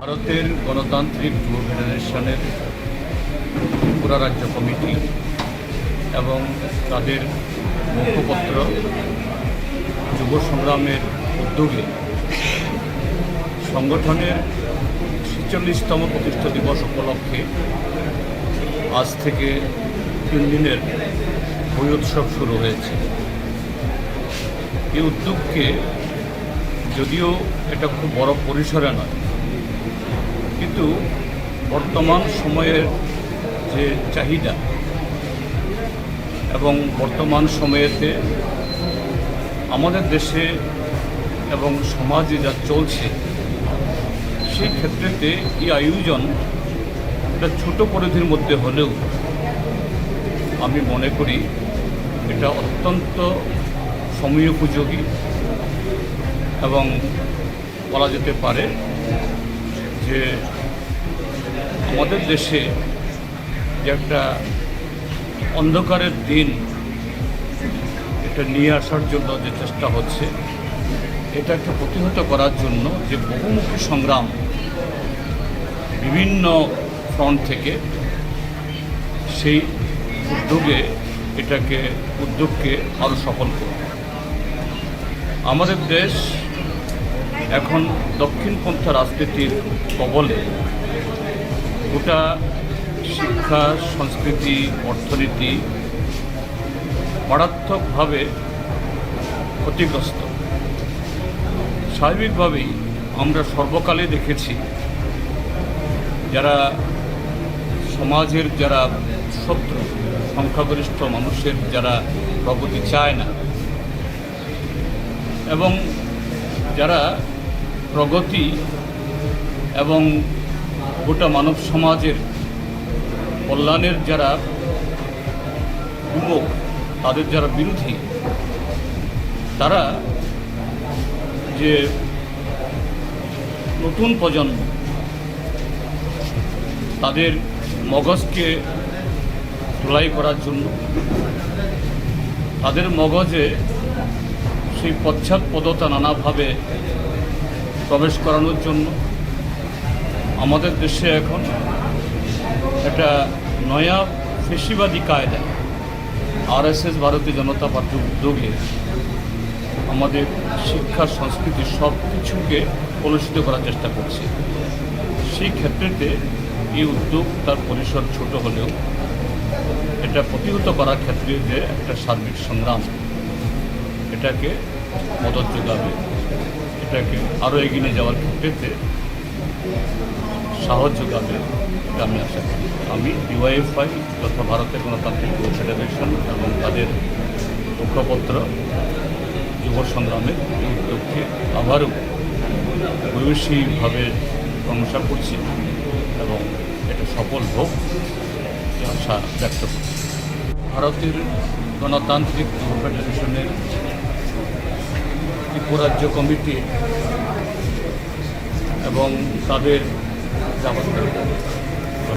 ভারতের গণতান্ত্রিক যুব ফেডারেশনের ত্রিপুরা রাজ্য কমিটি এবং তাদের মুখপত্র যুব সংগ্রামের উদ্যোগে সংগঠনের ৪৬তম প্রতিষ্ঠা দিবস উপলক্ষে আজ থেকে ৩ দিনের বই উৎসব শুরু হয়েছে। এই উদ্যোগকে যদিও এটা খুব বড় পরিসরে নয়, কিন্তু বর্তমান সময়ের যে চাহিদা এবং বর্তমান সময়েতে আমাদের দেশে এবং সমাজে যা চলছে সেই ক্ষেত্রেতে এই আয়োজন এটা ছোট পরিধির মধ্যে হলেও আমি মনে করি এটা অত্যন্ত সময়োপযোগী এবং বলা যেতে পারে যে আমাদের দেশে যে একটা অন্ধকারের দিন এটা নিয়ে আসার জন্য যে চেষ্টা হচ্ছে এটাকে প্রতিহত করার জন্য যে বহুমুখী সংগ্রাম বিভিন্ন ফ্রন্ট থেকে সেই উদ্যোগকে আরও সফল করবে। আমাদের দেশ এখন দক্ষিণপন্থা রাজনীতির কবলে, গোটা শিক্ষা, সংস্কৃতি, অর্থনীতি মারাত্মকভাবে ক্ষতিগ্রস্ত। স্বাভাবিকভাবেই আমরা সর্বকালে দেখেছি যারা সমাজের যারা শত্রু, সংখ্যাগরিষ্ঠ মানুষের যারা প্রগতি চায় না এবং যারা প্রগতি এবং গোটা মানব সমাজের কল্যাণের যারা উন্মুখ, তাদের যারা বিরোধী, তারা যে নতুন প্রজন্ম তাদের মগজকে ধুলাই করার জন্য, তাদের মগজে সেই পশ্চাৎপদতা নানাভাবে প্রবেশ করানোর জন্য আমাদের দেশে এখন একটা নয়া ফেসিবাদী কায়দা আরএসএস, ভারতীয় জনতা পার্টির উদ্যোগে আমাদের শিক্ষা, সংস্কৃতি সব কিছুকে কলুষিত করার চেষ্টা করছে। সেই ক্ষেত্রেতে এই উদ্যোগ তার পরিসর ছোট হলেও এটা প্রতিহত করার ক্ষেত্রে যে একটা সার্বিক সংগ্রাম এটাকে মদত যোগাবে, এটাকে আরও এগিয়ে নিয়ে যাওয়ার ক্ষেত্রেতে সাহস যোগাবে, এটা আমি আশা করি। আমি ডিওয়াইএফআই তথা ভারতের গণতান্ত্রিক যুব ফেডারেশন এবং তাদের মুখপত্র যুব সংগ্রামের এই উদ্যোগকে আবারও ভূয়সীভাবে প্রশংসা করছি এবং এটা সফল হোক এই আশা ব্যক্ত করছি। ভারতের গণতান্ত্রিক যুব ফেডারেশনের ত্রিপুরা রাজ্য কমিটি এবং তাদের যাবতীয়